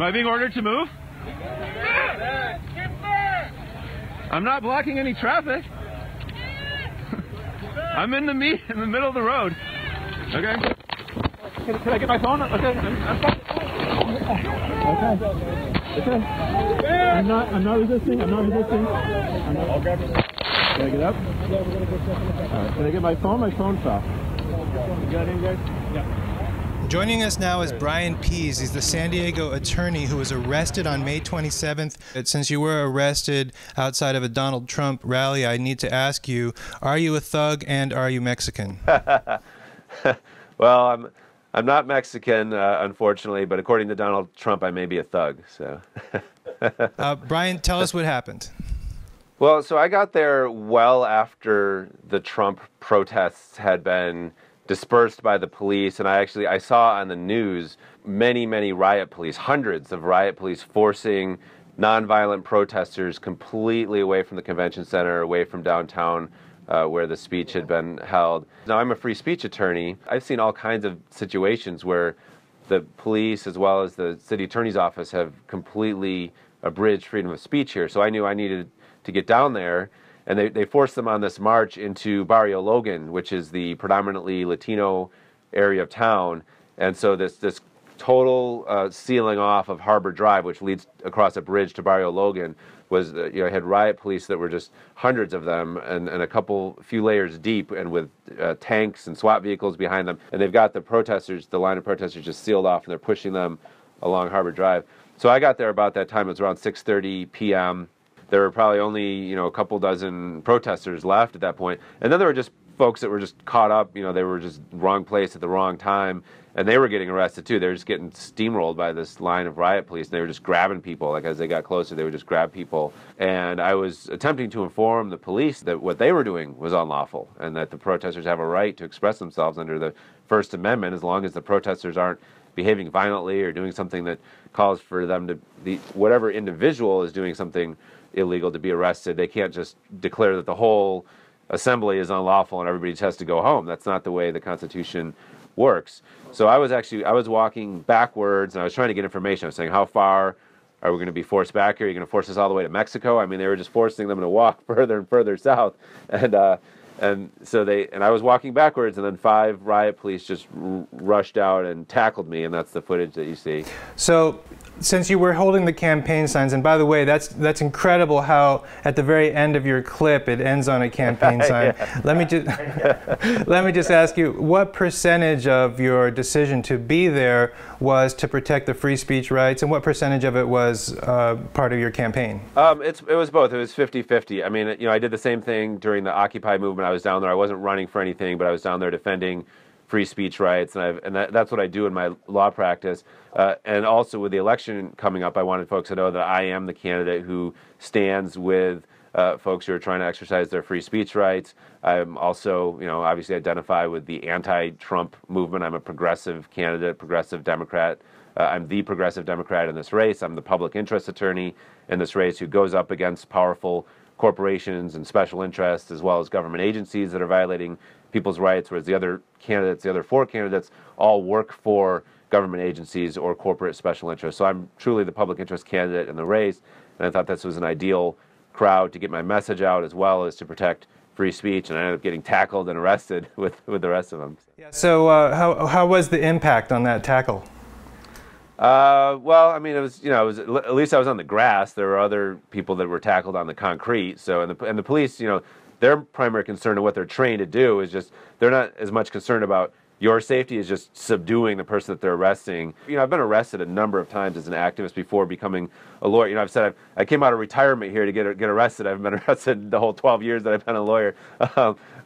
I being ordered to move? I'm not blocking any traffic. I'm in the middle of the road. Okay. Can I get my phone? Okay. I'm fine. Okay. I'm not resisting. I'll grab it. Can I get up? Alright, can I get my phone? My phone's off. You got in, guys? Yeah. Joining us now is Bryan Pease. He's the San Diego attorney who was arrested on May 27th. Since you were arrested outside of a Donald Trump rally, I need to ask you, are you a thug and are you Mexican? Well, I'm not Mexican, unfortunately, but according to Donald Trump, I may be a thug. So, Bryan, tell us what happened. Well, so I got there well after the Trump protests had been dispersed by the police, and I saw on the news many riot police, hundreds of riot police forcing nonviolent protesters completely away from the convention center, away from downtown where the speech had been held. Now, I'm a free speech attorney. I've seen all kinds of situations where the police as well as the city attorney's office have completely abridged freedom of speech here. So I knew I needed to get down there, and they forced them on this march into Barrio Logan, which is the predominantly Latino area of town. And so this total sealing off of Harbor Drive, which leads across a bridge to Barrio Logan, was had riot police that were just hundreds of them and a few layers deep, and with tanks and SWAT vehicles behind them. And they've got the line of protesters just sealed off, and they're pushing them along Harbor Drive. So I got there about that time. It was around 6:30 p.m. There were probably only, a couple dozen protesters left at that point. And then there were just folks that were just caught up, they were just wrong place at the wrong time, and they were getting arrested too. They were just getting steamrolled by this line of riot police, and they were just grabbing people. Like, as they got closer, they would just grab people. And I was attempting to inform the police that what they were doing was unlawful, and that the protesters have a right to express themselves under the First Amendment, as long as the protesters aren't behaving violently or doing something that calls for them to, whatever individual is doing something illegal, to be arrested. They can't just declare that the whole assembly is unlawful and everybody just has to go home. That's not the way the Constitution works. So I was walking backwards, and I was trying to get information. I was saying, how far are we going to be forced back here? Are you going to force us all the way to Mexico? I mean, they were just forcing them to walk further and further south. And I was walking backwards, and then 5 riot police just rushed out and tackled me, and that's the footage that you see. So, since you were holding the campaign signs, and by the way, that's incredible how at the very end of your clip it ends on a campaign sign. Yeah. Let me just ask you, what percentage of your decision to be there was to protect the free speech rights, and what percentage of it was part of your campaign? It was both. It was 50-50. I mean, I did the same thing during the Occupy movement. I was down there. I wasn't running for anything, but I was down there defending free speech rights, and that's what I do in my law practice. And also with the election coming up, I wanted folks to know that I am the candidate who stands with folks who are trying to exercise their free speech rights. I'm also, obviously identify with the anti-Trump movement. I'm a progressive candidate, progressive Democrat. I'm the progressive Democrat in this race. I'm the public interest attorney in this race who goes up against powerful corporations and special interests, as well as government agencies that are violating people's rights, whereas the other 4 candidates, all work for government agencies or corporate special interests. So I'm truly the public interest candidate in the race, and I thought this was an ideal crowd to get my message out, as well as to protect free speech, and I ended up getting tackled and arrested with the rest of them. Yeah, so how was the impact on that tackle? Well, I mean, it was at least I was on the grass. There were other people that were tackled on the concrete. So, and the police, their primary concern and what they're trained to do is just, they're not as much concerned about your safety as just subduing the person that they're arresting. I've been arrested a number of times as an activist before becoming a lawyer. I've said I came out of retirement here to get arrested. I've been arrested the whole 12 years that I've been a lawyer.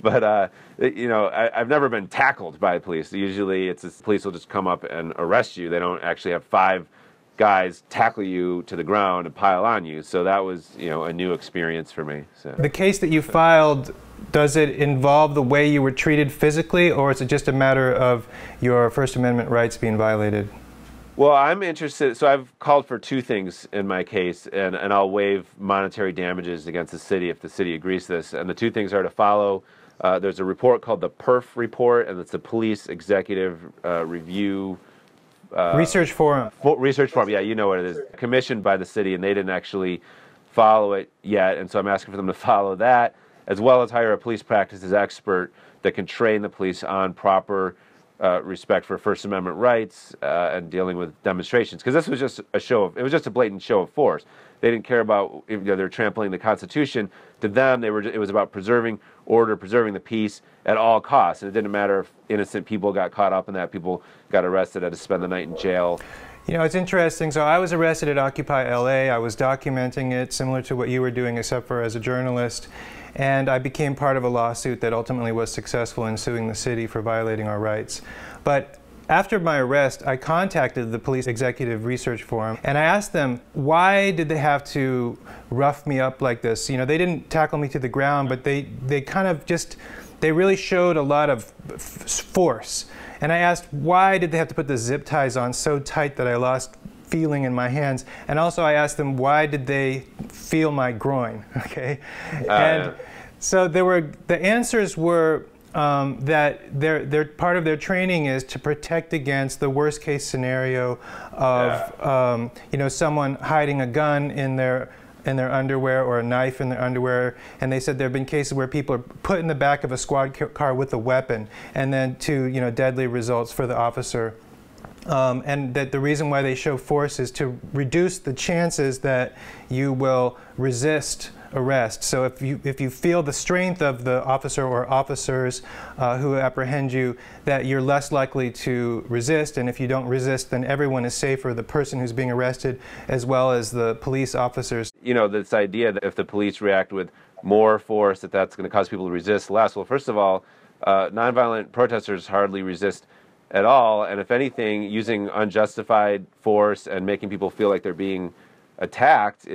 But I've never been tackled by police. Usually the police will just come up and arrest you. They don't actually have 5 guys tackle you to the ground and pile on you. So that was, a new experience for me. So. The case that you filed, does it involve the way you were treated physically, or is it just a matter of your First Amendment rights being violated? Well, I'm interested, so I've called for 2 things in my case, and I'll waive monetary damages against the city if the city agrees to this. And the 2 things are to follow. There's a report called the PERF report, and it's the Police Executive Review Research Forum. Research Forum, yeah, you know what it is. Commissioned by the city, and they didn't actually follow it yet, and so I'm asking for them to follow that, as well as hire a police practices expert that can train the police on proper respect for First Amendment rights and dealing with demonstrations. Because this was just it was just a blatant show of force. They didn't care about, they're trampling the Constitution. To them, it was about preserving order, preserving the peace at all costs. And it didn't matter if innocent people got caught up in that, people got arrested, had to spend the night in jail. You know, it's interesting. So I was arrested at Occupy LA. I was documenting it, similar to what you were doing, except for as a journalist. And I became part of a lawsuit that ultimately was successful in suing the city for violating our rights. But after my arrest, I contacted the Police Executive Research Forum, and I asked them, why did they have to rough me up like this? You know, they didn't tackle me to the ground, but they kind of just, they really showed a lot of force. And I asked, why did they have to put the zip ties on so tight that I lost feeling in my hands? And also I asked them, why did they feel my groin? Okay, and so the answers were that part of their training is to protect against the worst case scenario of you know, someone hiding a gun in their underwear or a knife in their underwear. And they said there have been cases where people are put in the back of a squad car with a weapon, and then to, you know, deadly results for the officer. And that the reason why they show force is to reduce the chances that you will resist arrest. So if you feel the strength of the officer or officers who apprehend you, that you're less likely to resist. And if you don't resist, then everyone is safer, the person who's being arrested as well as the police officers. You know, this idea that if the police react with more force, that's going to cause people to resist less. Well, first of all, nonviolent protesters hardly resist at all, and if anything, using unjustified force and making people feel like they're being attacked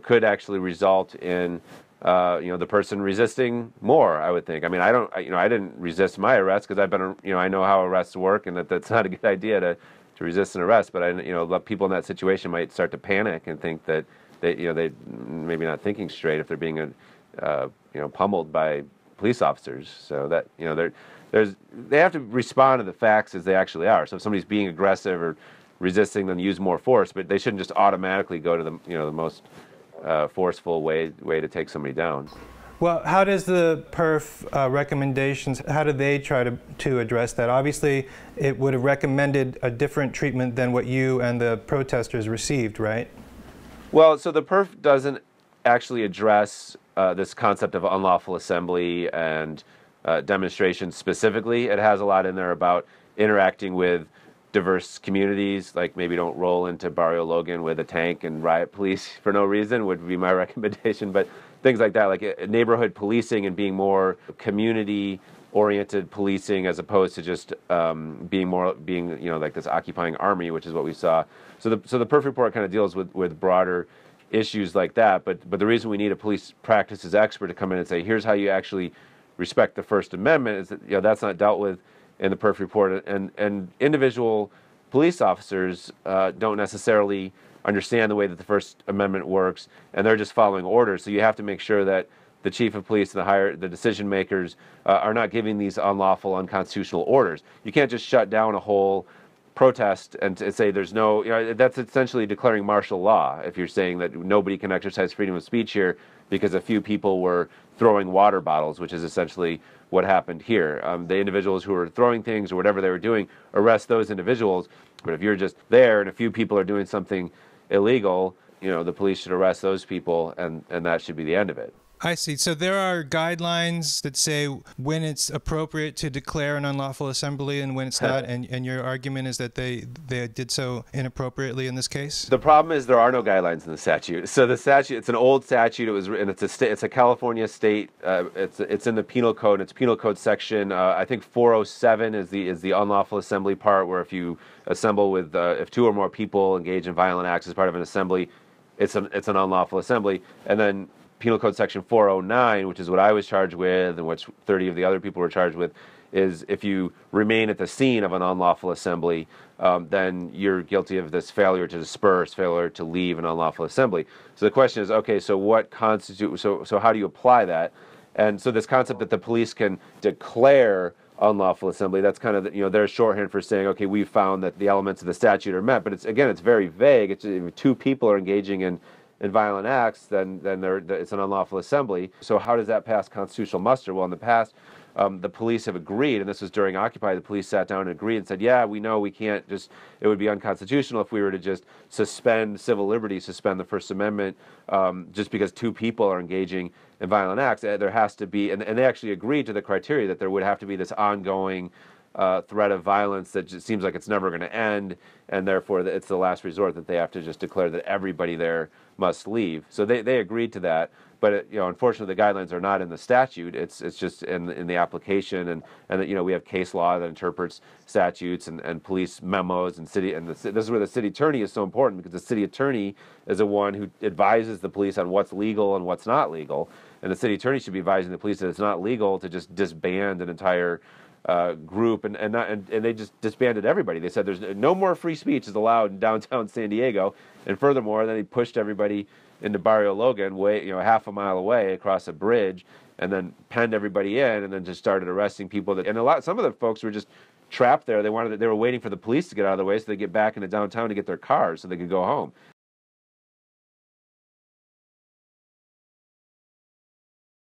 could actually result in the person resisting more, I would think. I mean, I didn't resist my arrest because I've been, I know how arrests work, and that's not a good idea to resist an arrest. But people in that situation might start to panic and think that they maybe not thinking straight if they're being pummeled by police officers. So that they have to respond to the facts as they actually are. So if somebody's being aggressive or resisting, then use more force, but they shouldn't just automatically go to the most forceful way to take somebody down. Well, how does the PERF recommendations, how do they try to address that? Obviously, it would have recommended a different treatment than what you and the protesters received, right? Well, so the PERF doesn't actually address this concept of unlawful assembly and demonstrations specifically. It has a lot in there about interacting with diverse communities, like maybe don't roll into Barrio Logan with a tank and riot police for no reason would be my recommendation. But things like that, like neighborhood policing and being more community-oriented policing as opposed to just being like this occupying army, which is what we saw. So the PERF report kind of deals with broader issues like that. But the reason we need a police practices expert to come in and say, here's how you actually respect the First Amendment is that that's not dealt with in the PERF report, and individual police officers don't necessarily understand the way that the First Amendment works, and they're just following orders. So you have to make sure that the chief of police and the decision makers are not giving these unlawful, unconstitutional orders. You can't just shut down a whole protest and say there's no, that's essentially declaring martial law if you're saying that nobody can exercise freedom of speech here because a few people were throwing water bottles, which is essentially what happened here. The individuals who were throwing things or whatever they were doing, arrest those individuals. But if you're just there and a few people are doing something illegal, the police should arrest those people, and that should be the end of it. I see. So there are guidelines that say when it's appropriate to declare an unlawful assembly and when it's not, and your argument is that they did so inappropriately in this case? The problem is there are no guidelines in the statute. So the statute, it's an old statute. It's a California state. It's in the penal code. It's penal code section. I think 407 is the unlawful assembly part, where if you assemble with if two or more people engage in violent acts as part of an assembly, it's an unlawful assembly. And then Penal Code Section 409, which is what I was charged with and which 30 of the other people were charged with, is if you remain at the scene of an unlawful assembly, then you're guilty of this failure to disperse, failure to leave an unlawful assembly. So the question is, okay, so what constitutes, so how do you apply that? And so this concept that the police can declare unlawful assembly. That's kind of their shorthand for saying, okay, we've found that the elements of the statute are met. But it's very vague. It's if two people are engaging in violent acts, then it's an unlawful assembly. So how does that pass constitutional muster? Well, in the past, the police have agreed, and this was during Occupy, the police sat down and agreed and said, yeah, we know we can't just, it would be unconstitutional if we were to just suspend civil liberties, suspend the First Amendment, just because two people are engaging in violent acts. There has to be, and they actually agreed to the criteria that there would have to be this ongoing threat of violence that just seems like it's never going to end, and therefore it's the last resort that they have to just declare that everybody there must leave. So they agreed to that, but unfortunately the guidelines are not in the statute. It's just in the application, and we have case law that interprets statutes and police memos and this is where the city attorney is so important, because the city attorney is the one who advises the police on what's legal and what's not legal, and the city attorney should be advising the police that it's not legal to just disband an entire group, and they just disbanded everybody. They said there's no more free speech is allowed in downtown San Diego, and furthermore, then they pushed everybody into Barrio Logan, half a mile away across a bridge, and then penned everybody in, and then just started arresting people. Some of the folks were just trapped there. They were waiting for the police to get out of the way so they get back into downtown to get their cars so they could go home.